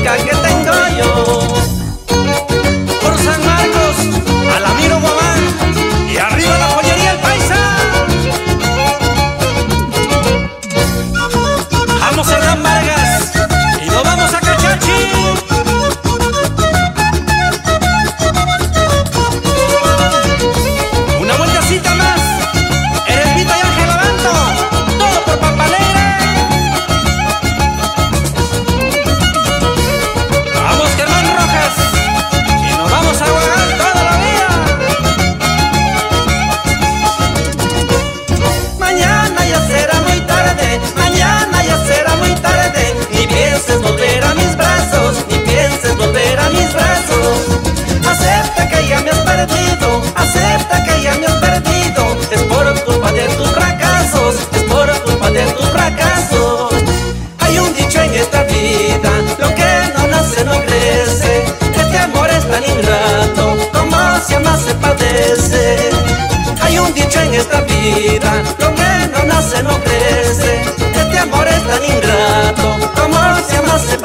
única que tengo yo. Por San Marcos, Alamiro Guamán y arriba la joyería El Paisa. Vamos Hernán Vargas y nos vamos a Cachachi. Una vueltecita más, Erendita y Ángel Abanto, todo por Pampa Alegre. Vamos Germán Rojas y nos vamos a Guagal toda la vida. Mañana ya será muy tarde, mañana ya será muy tarde. Ni pienses volver a mis brazos, ni pienses volver a mis brazos. Acepta que ya me has perdido, acepta que ya me has perdido. Es por culpa de tus fracasos, es por culpa de tus fracasos. Hay un dicho en esta vida, lo que no nace no crece. Este amor es tan ingrato, como se ama se padece. Hay un dicho en esta vida, lo que no nace no crece. Este amor es tan ingrato, como se ama se